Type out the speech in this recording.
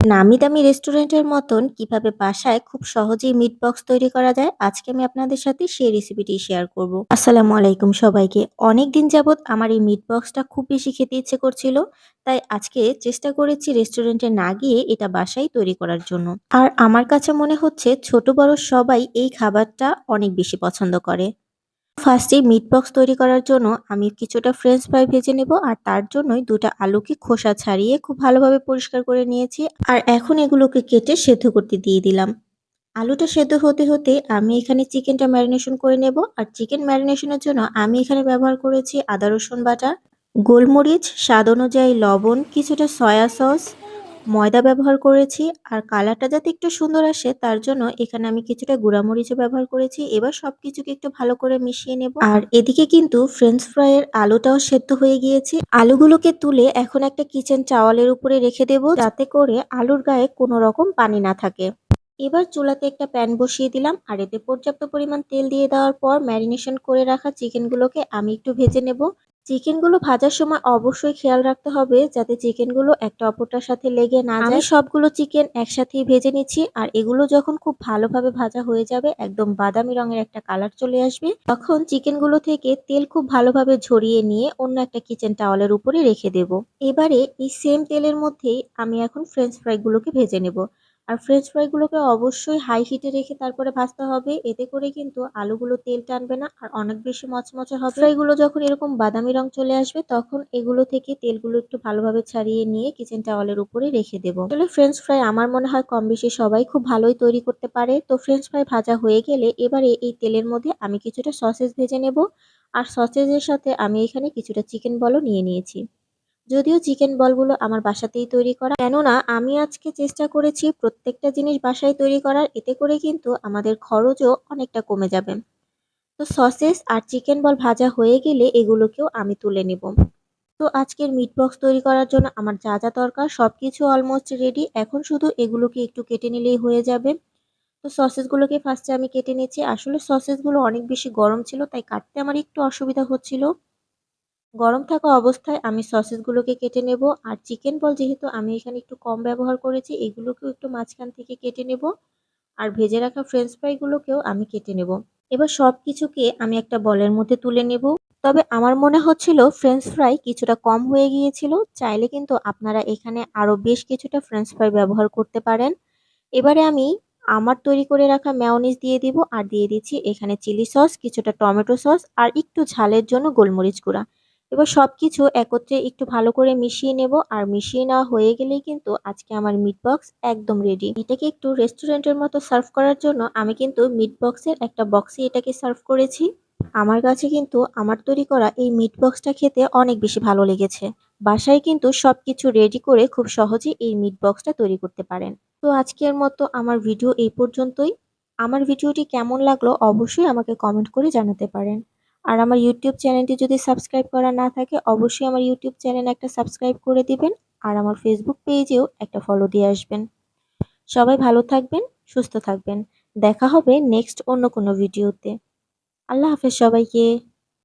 নামি দামি রেস্টুরেন্টের মতন কিভাবে বাসায় খুব সহজেই মিট বক্স তৈরি করা যায় আজকে আমি আপনাদের সাথে সেই রেসিপিটি শেয়ার করব। আসসালামু আলাইকুম সবাইকে। অনেক দিন যাবত আমার এই মিট বক্সটা খুব বেশি খেতে ইচ্ছে করছিল, তাই আজকে চেষ্টা করেছি রেস্টুরেন্টে না গিয়ে এটা বাসায় তৈরি করার জন্য। আর আমার কাছে মনে হচ্ছে ছোট বড় সবাই এই খাবারটা অনেক বেশি পছন্দ করে। ফার্স্টে মিট বক্স তৈরি করার জন্য আমি কিছুটা ফ্রেঞ্চ ফ্রাই ভেজে নেব, আর তার জন্যই দুটা আলুকে খোসা ছাড়িয়ে খুব ভালোভাবে পরিষ্কার করে নিয়েছি। আর এখন এগুলোকে কেটে সেদ্ধ করতে দিয়ে দিলাম। আলুটা সেদ্ধ হতে হতে আমি এখানে চিকেনটা ম্যারিনেশন করে নেব। আর চিকেন ম্যারিনেশনের জন্য আমি এখানে ব্যবহার করেছি আদা রসুন বাটা, গোলমরিচ, স্বাদ অনুযায়ী লবণ, কিছুটা সয়া সস, ময়দা ব্যবহার করেছি। আর কালারটা যাতে একটু সুন্দর আসে তার জন্য এখানে আমি কিছুটা গুঁড়ামরিচও ব্যবহার করেছি। এবার সবকিছুকে একটু ভালো করে মিশিয়ে নেব। আর এদিকে কিন্তু ফ্রেঞ্চ ফ্রাইয়ের আলুটাও সেদ্ধ হয়ে গিয়েছে। আলুগুলোকে তুলে এখন একটা কিচেন টাওয়ালের উপরে রেখে দেব, যাতে করে আলুর গায়ে কোনো রকম পানি না থাকে। এবার চুলাতে একটা প্যান বসিয়ে দিলাম, আর এতে পর্যাপ্ত পরিমাণ তেল দিয়ে দেওয়ার পর ম্যারিনেশন করে রাখা চিকেনগুলোকে আমি একটু ভেজে নেব। চিকেনগুলো ভাজার সময় অবশ্যই খেয়াল রাখতে হবে যাতে চিকেনগুলো একটা অপরটার সাথে লেগে না যায়। আমি সবগুলো চিকেন একসাথেই ভেজে নিচ্ছি, আর এগুলো যখন খুব ভালোভাবে ভাজা হয়ে যাবে, একদম বাদামি রঙের একটা কালার চলে আসবে, তখন চিকেনগুলো থেকে তেল খুব ভালোভাবে ঝরিয়ে নিয়ে অন্য একটা কিচেন টাওয়ালের উপরে রেখে দেব। এবারে এই সেম তেলের মধ্যেই আমি এখন ফ্রেঞ্চ ফ্রাইগুলোকে ভেজে নেব। আর ফ্রেঞ্চ ফ্রাইগুলোকে অবশ্যই হাই হিটে রেখে তারপরে ভাজতে হবে, এতে করে কিন্তু আলুগুলো তেল টানবে না আর অনেক বেশি মচমচে হবে। ফ্রাইগুলো যখন এরকম বাদামি রং চলে আসবে তখন এগুলো থেকে তেলগুলো একটু ভালোভাবে ছাড়িয়ে নিয়ে কিচেন টাওয়ালের উপরে রেখে দেবো। আসলে ফ্রেঞ্চ ফ্রাই আমার মনে হয় কম বেশি সবাই খুব ভালোই তৈরি করতে পারে। তো ফ্রেঞ্চ ফ্রাই ভাজা হয়ে গেলে এবারে এই তেলের মধ্যে আমি কিছুটা সসেজ ভেজে নেব। আর সসেজের সাথে আমি এখানে কিছুটা চিকেন বলও নিয়ে নিয়েছি। যদিও চিকেন বলগুলো আমার বাসাতেই তৈরি করা, কেননা আমি আজকে চেষ্টা করেছি প্রত্যেকটা জিনিস বাসায় তৈরি করার, এতে করে কিন্তু আমাদের খরচও অনেকটা কমে যাবে। তো সসেস আর চিকেন বল ভাজা হয়ে গেলে এগুলোকেও আমি তুলে নেব। তো আজকের মিট বক্স তৈরি করার জন্য আমার যা যা দরকার সবকিছু অলমোস্ট রেডি, এখন শুধু এগুলোকে একটু কেটে নিলেই হয়ে যাবে। তো সসেসগুলোকে ফার্স্টে আমি কেটে নিচ্ছি। আসলে সসেসগুলো অনেক বেশি গরম ছিল, তাই কাটতে আমার একটু অসুবিধা হচ্ছিল। গরম থাকা অবস্থায় আমি সসেসগুলোকে কেটে নেব। আর চিকেন বল যেহেতু আমি এখানে একটু কম ব্যবহার করেছি, এগুলোকেও একটু মাঝখান থেকে কেটে নেব। আর ভেজে রাখা ফ্রেঞ্চ ফ্রাইগুলোকেও আমি কেটে নেব। এবার সবকিছুকে আমি একটা বলের মধ্যে তুলে নেব। তবে আমার মনে হচ্ছিল ফ্রেঞ্চ ফ্রাই কিছুটা কম হয়ে গিয়েছিল, চাইলে কিন্তু আপনারা এখানে আরো বেশ কিছুটা ফ্রেঞ্চ ফ্রাই ব্যবহার করতে পারেন। এবারে আমি আমার তৈরি করে রাখা মেয়োনিজ দিয়ে দিব, আর দিয়ে দিচ্ছি এখানে চিলি সস, কিছুটা টমেটো সস, আর একটু ঝালের জন্য গোলমরিচ গুঁড়া। এবার সবকিছু একত্রে একটু ভালো করে মিশিয়ে নেব। আর মিশিয়ে নেওয়া হয়ে গেলেই কিন্তু আজকে আমার মিট বক্স একদম রেডি। এটাকে একটু রেস্টুরেন্টের মতো সার্ভ করার জন্য আমি কিন্তু মিট বক্সের একটা বক্সে এটাকে সার্ভ করেছি। আমার কাছে কিন্তু আমার তৈরি করা এই মিট বক্সটা খেতে অনেক বেশি ভালো লেগেছে। বাসায় কিন্তু সবকিছু রেডি করে খুব সহজেই এই মিট বক্সটা তৈরি করতে পারেন। তো আজকের মতো আমার ভিডিও এই পর্যন্তই। আমার ভিডিওটি কেমন লাগলো অবশ্যই আমাকে কমেন্ট করে জানাতে পারেন। আর আমার ইউটিউব চ্যানেলটি যদি সাবস্ক্রাইব করা না থাকে অবশ্যই আমার ইউটিউব চ্যানেল একটা সাবস্ক্রাইব করে দিবেন। আর আমার ফেসবুক পেজেও একটা ফলো দিয়ে আসবেন। সবাই ভালো থাকবেন, সুস্থ থাকবেন। দেখা হবে নেক্সট অন্য কোনো ভিডিওতে। আল্লাহ হাফেজ সবাইকে।